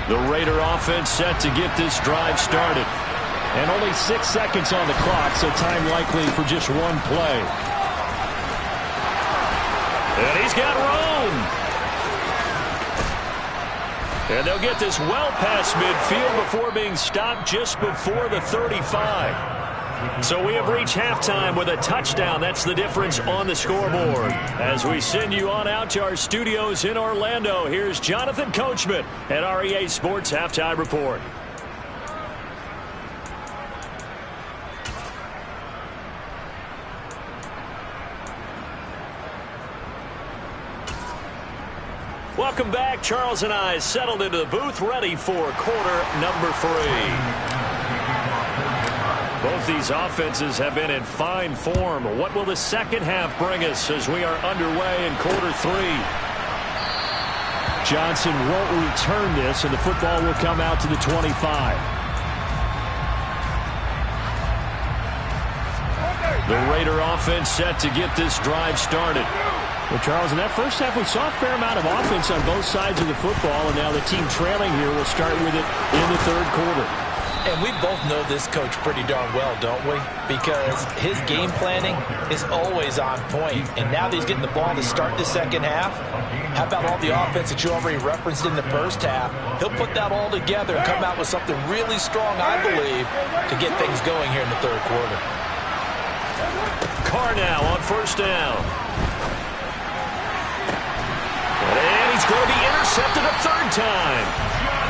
The Raider offense set to get this drive started. And only 6 seconds on the clock, so time likely for just one play. And he's got room. And they'll get this well past midfield before being stopped just before the 35. So we have reached halftime with a touchdown. That's the difference on the scoreboard. As we send you on out to our studios in Orlando, here's Jonathan Coachman at REA Sports Halftime Report. Welcome back. Charles and I settled into the booth, ready for quarter number 3. Both these offenses have been in fine form. What will the second half bring us as we are underway in quarter 3? Johnson won't return this, and the football will come out to the 25. The Raider offense set to get this drive started. Well, Charles, in that first half, we saw a fair amount of offense on both sides of the football, and now the team trailing here will start with it in the third quarter. And we both know this coach pretty darn well, don't we? Because his game planning is always on point. And now that he's getting the ball to start the second half, how about all the offense that you already referenced in the first half? He'll put that all together and come out with something really strong, I believe, to get things going here in the third quarter. Carr now on first down. And he's going to be intercepted a third time.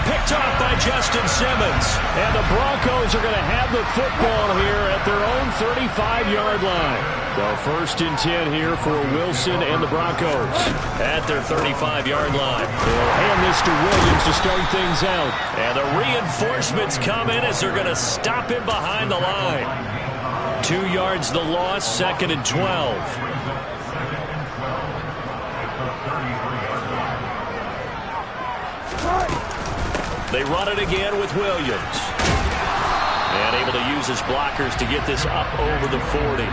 Picked off by Justin Simmons. And the Broncos are going to have the football here at their own 35-yard line. So 1st and 10 here for Wilson and the Broncos at their 35-yard line. They'll hand this to Williams to start things out. And the reinforcements come in as they're going to stop him behind the line. 2 yards the loss, 2nd and 12. They run it again with Williams. And able to use his blockers to get this up over the 40.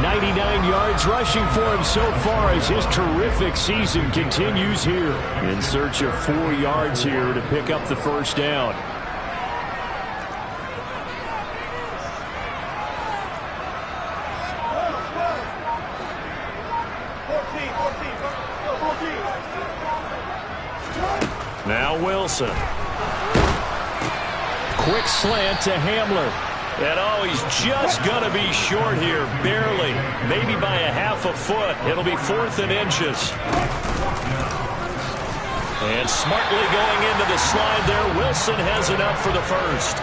99 yards rushing for him so far as his terrific season continues here. In search of 4 yards here to pick up the first down. Now Wilson. Quick slant to Hamler. And he's just going to be short here, barely. Maybe by a half a foot. It'll be 4th and inches. And smartly going into the slide there, Wilson has enough for the first.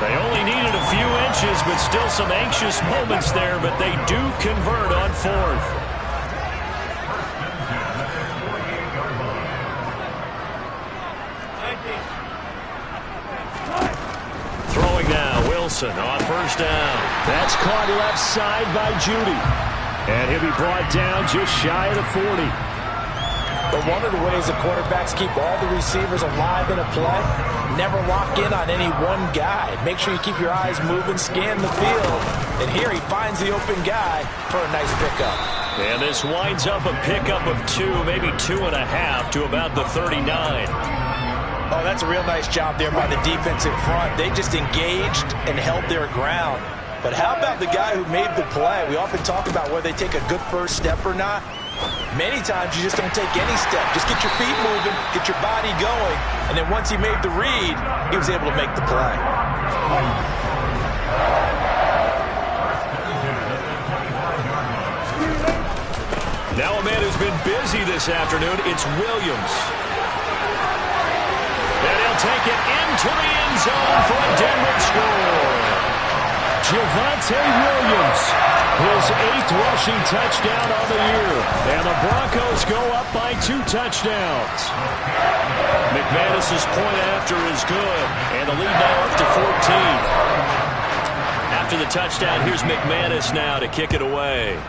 They only needed a few inches, but still some anxious moments there, but they do convert on 4th. On first down. That's caught left side by Judy. And he'll be brought down just shy of the 40. But one of the ways the quarterbacks keep all the receivers alive in a play, never lock in on any one guy. Make sure you keep your eyes moving, scan the field. And here he finds the open guy for a nice pickup. And this winds up a pickup of 2, maybe 2.5 to about the 39. Oh, that's a real nice job there by the defense in front. They just engaged and held their ground. But how about the guy who made the play? We often talk about whether they take a good first step or not. Many times you just don't take any step. Just get your feet moving, get your body going, and then once he made the read, he was able to make the play. Now a man who's been busy this afternoon, it's Williams. And he'll take it into the end zone for a Denver score. Javonte Williams, his 8th rushing touchdown on the year. And the Broncos go up by 2 touchdowns. McManus's point after is good. And the lead now up to 14. After the touchdown, here's McManus now to kick it away.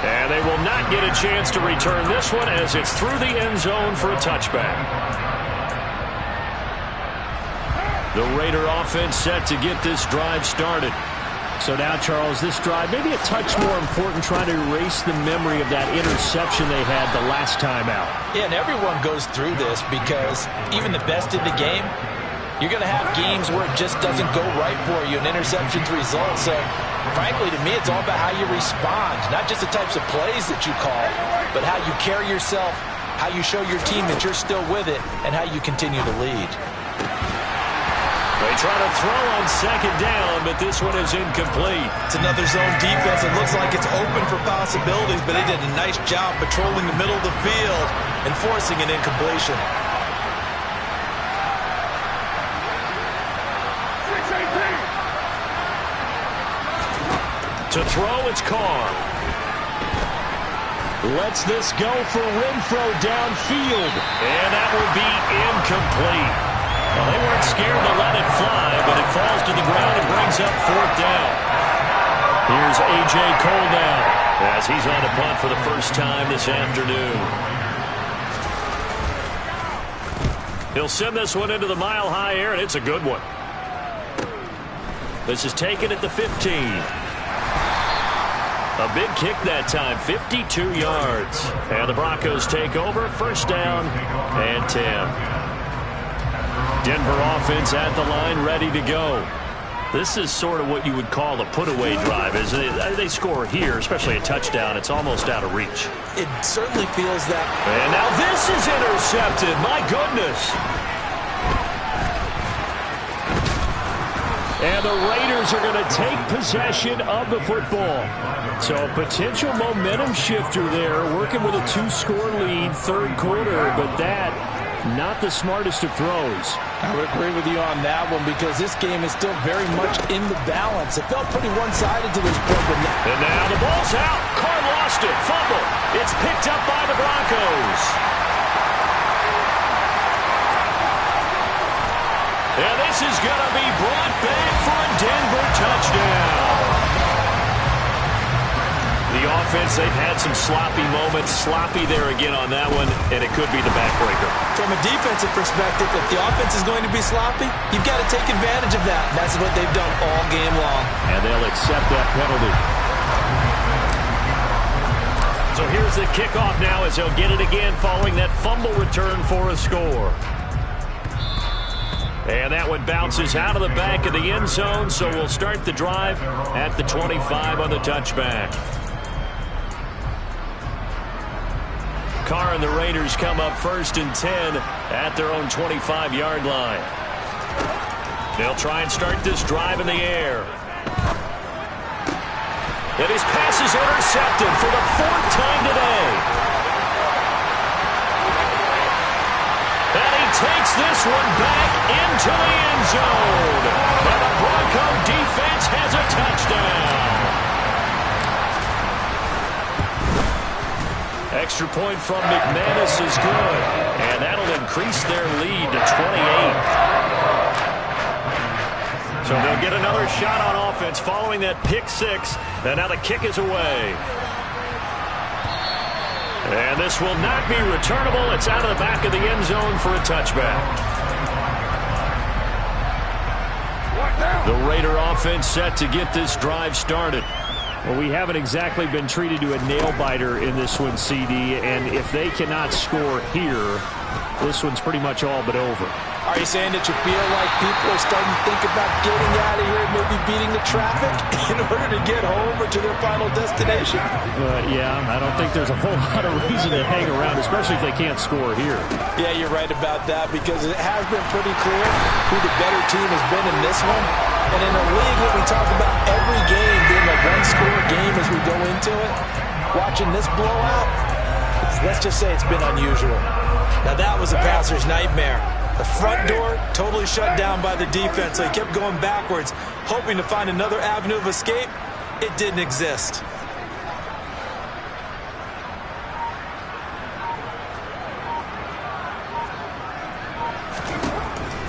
And they will not get a chance to return this one as it's through the end zone for a touchback. The Raider offense set to get this drive started. So now, Charles, this drive maybe a touch more important, trying to erase the memory of that interception they had the last time out. Yeah, and everyone goes through this because even the best in the game, you're going to have games where it just doesn't go right for you, and interceptions result. So, frankly, to me, it's all about how you respond, not just the types of plays that you call, but how you carry yourself, how you show your team that you're still with it, and how you continue to lead. They try to throw on second down, but this one is incomplete. It's another zone defense. It looks like it's open for possibilities, but they did a nice job patrolling the middle of the field and forcing an incompletion. To throw, it's Carr. Lets this go for Renfrow downfield. And that will be incomplete. Well, they weren't scared to let it fly, but it falls to the ground and brings up fourth down. Here's A.J. Cole now as he's on a punt for the first time this afternoon. He'll send this one into the mile-high air, and it's a good one. This is taken at the 15. A big kick that time, 52 yards. And the Broncos take over, first down and 10. Denver offense at the line, ready to go. This is sort of what you would call a put-away drive. As they score here, especially a touchdown, it's almost out of reach. It certainly feels that. And now this is intercepted. My goodness. And the Raiders are going to take possession of the football. So a potential momentum shifter there, working with a 2-score lead, third quarter, but that not the smartest of throws. I would agree with you on that one because this game is still very much in the balance. It felt pretty one-sided to this point. And now the ball's out. Carr lost it. Fumble. It's picked up by the Broncos. And this is going to be brought back for a Denver touchdown. The offense, they've had some sloppy moments. Sloppy there again on that one, and it could be the backbreaker. From a defensive perspective, if the offense is going to be sloppy, you've got to take advantage of that. That's what they've done all game long. And they'll accept that penalty. So here's the kickoff now as they'll get it again following that fumble return for a score. And that one bounces out of the back of the end zone, so we'll start the drive at the 25 on the touchback. Carr and the Raiders come up first and 10 at their own 25-yard line. They'll try and start this drive in the air. And his pass is intercepted for the fourth time today. And he takes this one back into the end zone. And the Bronco defense has a touchdown. Extra point from McManus is good. And that'll increase their lead to 28. So they'll get another shot on offense following that pick six. And now the kick is away. And this will not be returnable. It's out of the back of the end zone for a touchback. The Raider offense set to get this drive started. Well, we haven't exactly been treated to a nail-biter in this one, CD, and if they cannot score here, this one's pretty much all but over. Are you saying that you feel like people are starting to think about getting out of here and maybe beating the traffic in order to get home or to their final destination? Yeah, I don't think there's a whole lot of reason to hang around, especially if they can't score here. Yeah, you're right about that because it has been pretty clear who the better team has been in this one. And in a league where we talk about every game being a one-score game as we go into it, watching this blowout, let's just say it's been unusual. Now that was a passer's nightmare. The front door totally shut down by the defense, so he kept going backwards, hoping to find another avenue of escape. It didn't exist.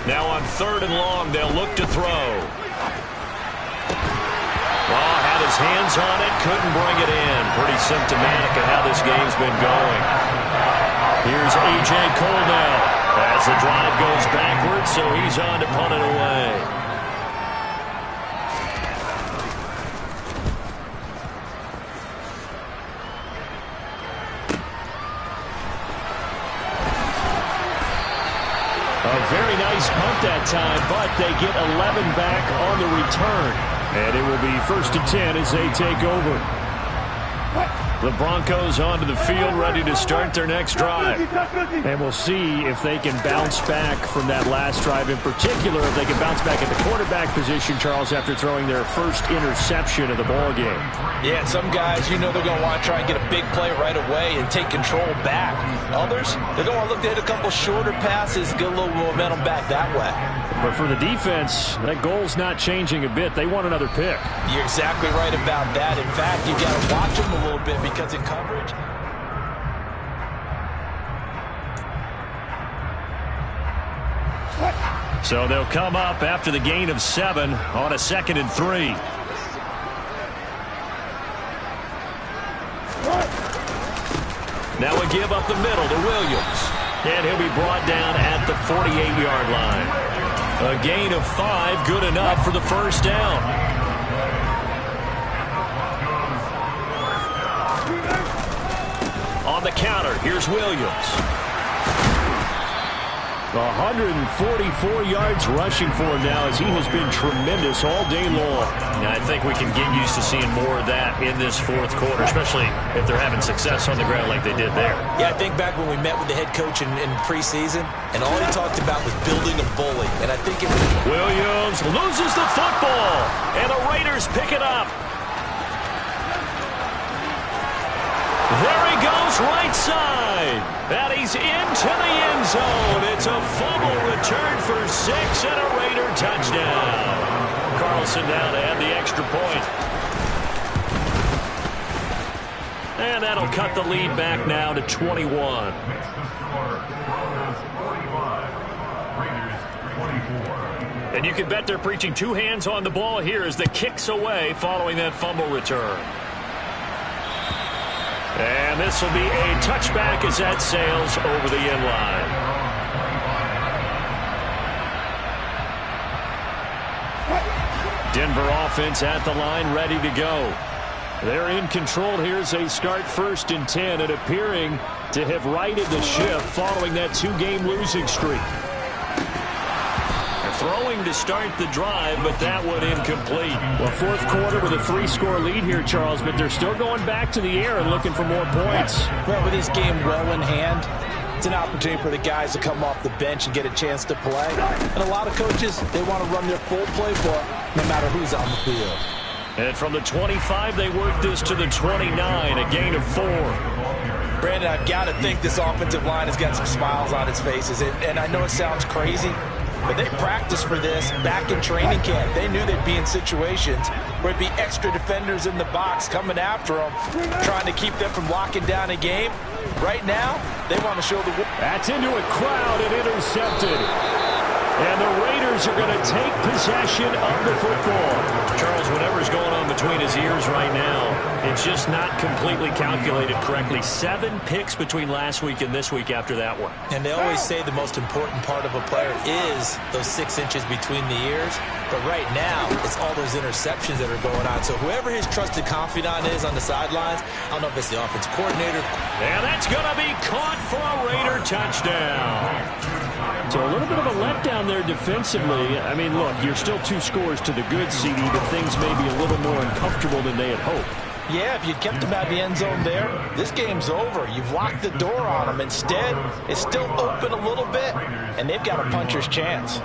Now on 3rd and long, they'll look to throw. Oh, had his hands on it, couldn't bring it in. Pretty symptomatic of how this game's been going. Here's A.J. Cole now as the drive goes backwards, so he's on to punt it away. Nice punt that time, but they get 11 back on the return. And it will be 1st and 10 as they take over. The Broncos onto the field, ready to start their next drive. And we'll see if they can bounce back from that last drive. In particular, if they can bounce back at the quarterback position, Charles, after throwing their first interception of the ball game. Yeah, and some guys, you know they're going to want to try and get a big play right away and take control back. Others, they're going to look to hit a couple shorter passes, get a little momentum back that way. But for the defense, that goal's not changing a bit. They want another pick. You're exactly right about that. In fact, you got to watch them a little bit because in coverage. So they'll come up after the gain of 7 on a 2nd and 3. Now we give up the middle to Williams. And he'll be brought down at the 48-yard line. A gain of 5, good enough for the first down. On the counter, here's Williams. 144 yards rushing for him now as he has been tremendous all day long. Now, I think we can get used to seeing more of that in this 4th quarter, especially if they're having success on the ground like they did there. Yeah, I think back when we met with the head coach in preseason, and all he talked about was building a bully. And I think it was... Williams loses the football, and the Raiders pick it up. There he goes, right side. And he's into the end zone. It's a fumble return for 6 and a Raider touchdown. Carlson now to add the extra point. And that'll cut the lead back now to 21. And you can bet they're preaching 2 hands on the ball here as the kick's away following that fumble return. And this will be a touchback as that sails over the end line. Denver offense at the line, ready to go. They're in control here as they start 1st and 10 and appearing to have righted the ship following that 2-game losing streak. Throwing to start the drive, but that one incomplete. Well, 4th quarter with a 3-score lead here, Charles, but they're still going back to the air and looking for more points. Well, with this game well in hand, it's an opportunity for the guys to come off the bench and get a chance to play. And a lot of coaches, they want to run their full playbook no matter who's on the field. And from the 25, they work this to the 29, a gain of 4. Brandon, I've got to think this offensive line has got some smiles on its faces. And I know it sounds crazy, but they practiced for this back in training camp. They knew they'd be in situations where it'd be extra defenders in the box coming after them, trying to keep them from locking down a game. Right now, they want to show the... That's into a crowd and intercepted. And the Raiders are going to take possession of the football. Charles, whatever's going on between his ears right now, it's just not completely calculated correctly. 7 picks between last week and this week after that one. And they always say the most important part of a player is those 6 inches between the ears. But right now, it's all those interceptions that are going on. So whoever his trusted confidant is on the sidelines, I don't know if it's the offensive coordinator. And that's going to be caught for a Raider touchdown. So a little bit of a letdown there defensively. I mean, look, you're still 2 scores to the good, CD, but things may be a little more uncomfortable than they had hoped. Yeah, if you kept them out of the end zone there, this game's over. You've locked the door on them. Instead, it's still open a little bit, and they've got a puncher's chance.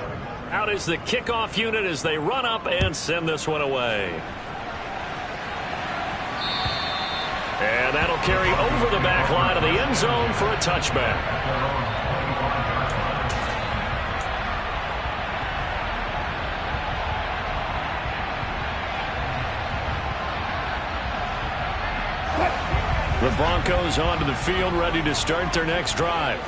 Out is the kickoff unit as they run up and send this one away. And that'll carry over the back line of the end zone for a touchback. The Broncos onto the field, ready to start their next drive.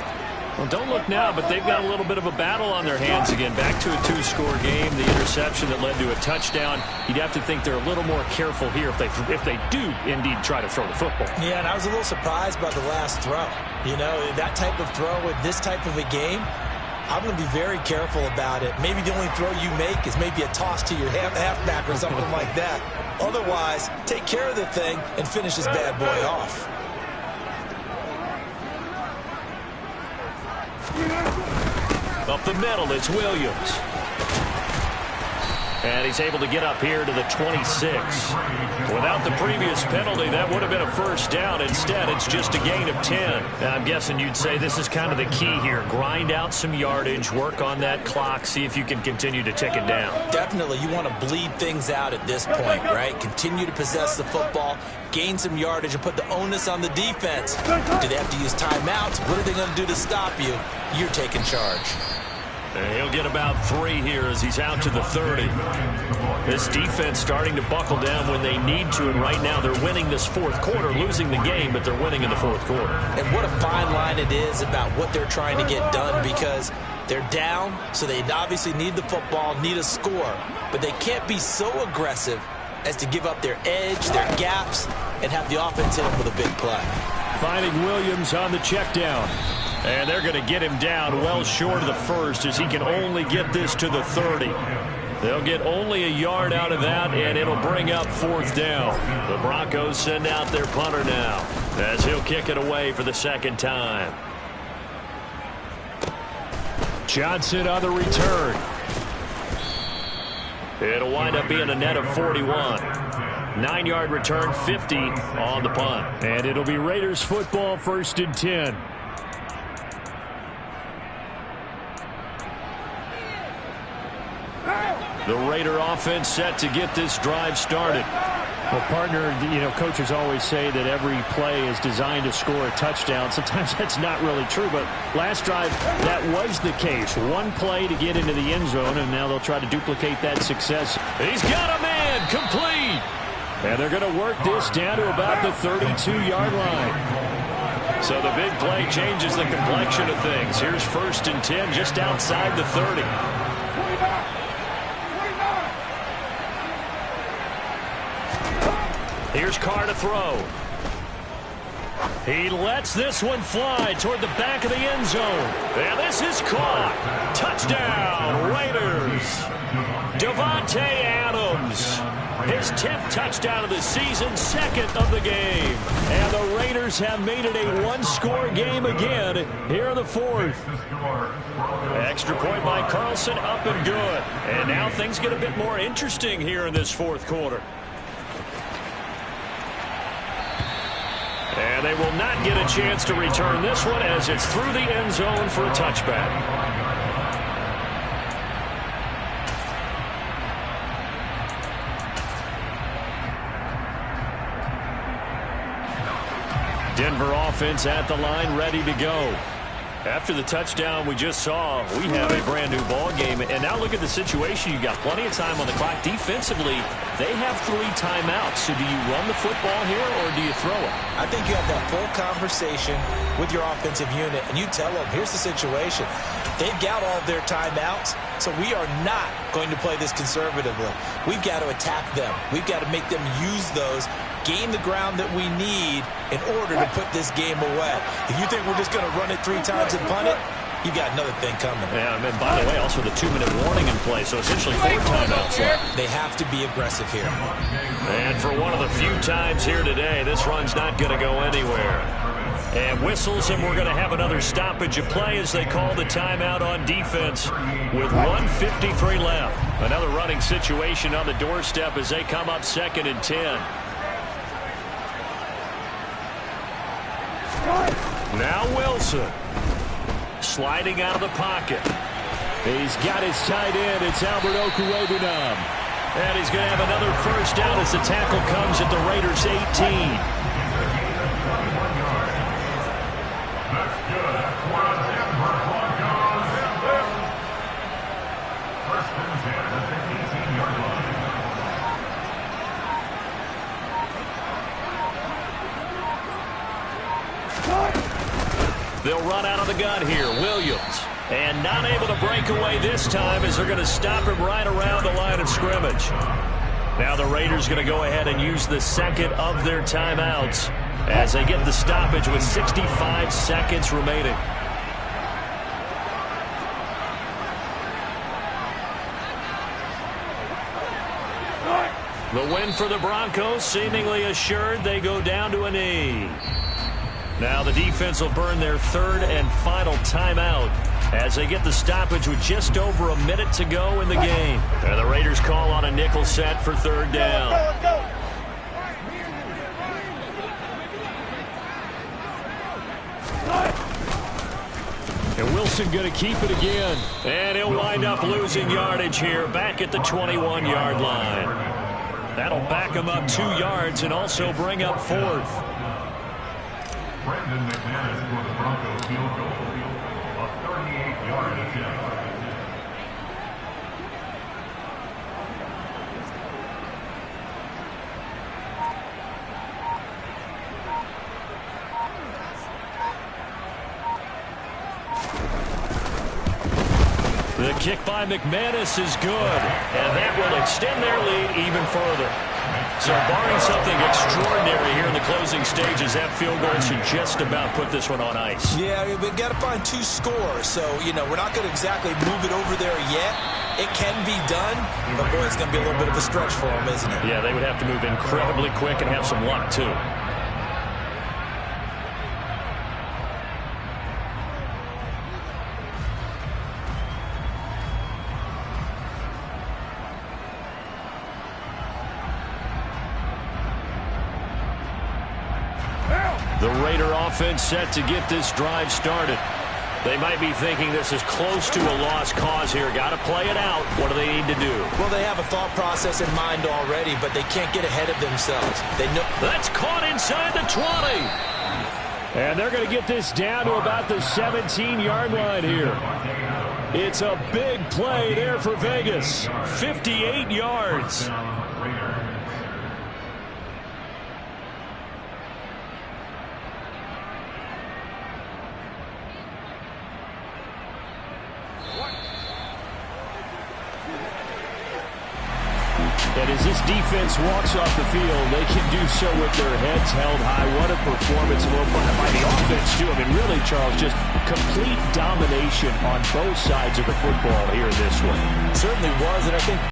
Well, don't look now, but they've got a little bit of a battle on their hands again. Back to a 2-score game. The interception that led to a touchdown. You'd have to think they're a little more careful here if they do indeed try to throw the football. Yeah, and I was a little surprised by the last throw. You know, that type of throw with this type of a game, I'm going to be very careful about it. Maybe the only throw you make is maybe a toss to your halfback or something like that. Otherwise, take care of the thing and finish this bad boy off. Up the middle, it's Williams. And he's able to get up here to the 26. Without the previous penalty, that would have been a first down. Instead, it's just a gain of 10. Now, I'm guessing you'd say this is kind of the key here. Grind out some yardage, work on that clock, see if you can continue to tick it down. Definitely, you want to bleed things out at this point, right? Continue to possess the football, gain some yardage, and put the onus on the defense. Do they have to use timeouts? What are they going to do to stop you? You're taking charge. And he'll get about 3 here as he's out to the 30. This defense starting to buckle down when they need to, and right now they're winning this fourth quarter, losing the game, but they're winning in the fourth quarter. And what a fine line it is about what they're trying to get done, because they're down, so they obviously need the football, need a score, but they can't be so aggressive as to give up their edge, their gaps, and have the offense hit them with a big play. Finding Williams on the check down. And they're going to get him down well short of the first as he can only get this to the 30. They'll get only a yard out of that, and it'll bring up fourth down. The Broncos send out their punter now as he'll kick it away for the second time. Johnson on the return. It'll wind up being a net of 41. 9-yard return, 50 on the punt. And it'll be Raiders football, 1st and 10. The Raider offense set to get this drive started. Well, partner, coaches always say that every play is designed to score a touchdown. Sometimes that's not really true, but last drive, that was the case. One play to get into the end zone, and now they'll try to duplicate that success. He's got a man, complete. And they're going to work this down to about the 32-yard line. So the big play changes the complexion of things. Here's 1st and 10 just outside the 30. Here's Carr to throw. He lets this one fly toward the back of the end zone. And this is caught. Touchdown, Raiders. Davante Adams. His 10th touchdown of the season, 2nd of the game. And the Raiders have made it a one-score game again here in the 4th. Extra point by Carlson, up and good. And now things get a bit more interesting here in this 4th quarter. And they will not get a chance to return this one as it's through the end zone for a touchback. Denver offense at the line, ready to go. After the touchdown we just saw, we have a brand new ball game. And now look at the situation. You've got plenty of time on the clock. Defensively, they have 3 timeouts. So do you run the football here or do you throw it? I think you have that full conversation with your offensive unit, and you tell them, here's the situation. They've got all of their timeouts, so we are not going to play this conservatively. We've got to attack them. We've got to make them use those, gain the ground that we need in order to put this game away. If you think we're just going to run it 3 times and punt it, you got another thing coming. Yeah, and by the way, also the 2-minute warning in play, so essentially 4 timeouts left. They have to be aggressive here. And for one of the few times here today, this run's not going to go anywhere. And whistles, and we're going to have another stoppage of play as they call the timeout on defense with 1:53 left. Another running situation on the doorstep as they come up 2nd and 10. Now Wilson. Sliding out of the pocket. He's got his tight end. It's Albert Okwuegbunam. And he's going to have another first down as the tackle comes at the Raiders' 18. They'll run out of the gun here. Williams. And not able to break away this time as they're going to stop him right around the line of scrimmage. Now the Raiders going to go ahead and use the 2nd of their timeouts as they get the stoppage with 65 seconds remaining. The win for the Broncos seemingly assured. They go down to a knee. Now the defense will burn their 3rd and final timeout as they get the stoppage with just over a minute to go in the game. And the Raiders call on a nickel set for third down. And Wilson going to keep it again. And he'll wind up losing yardage here back at the 21-yard line. That'll back him up 2 yards and also bring up 4th. Brandon McManus for the Broncos field goal. A 38-yard attempt. The kick by McManus is good, and that will extend their lead even further. So barring something extraordinary here in the closing stages, that field goal should just about put this one on ice. Yeah, we've got to find 2 scores. So, we're not going to exactly move it over there yet. It can be done, but boy, it's going to be a little bit of a stretch for them, isn't it? Yeah, they would have to move incredibly quick and have some luck, too. The Raider offense set to get this drive started. They might be thinking this is close to a lost cause here. Got to play it out. What do they need to do? Well, they have a thought process in mind already, but they can't get ahead of themselves. They know that's caught inside the 20. And they're going to get this down to about the 17-yard line here. It's a big play there for Vegas. 58 yards. And as this defense walks off the field, they can do so with their heads held high. What a performance by the offense, too. I mean, really, Charles, just complete domination on both sides of the football here in this one. certainly was, and I think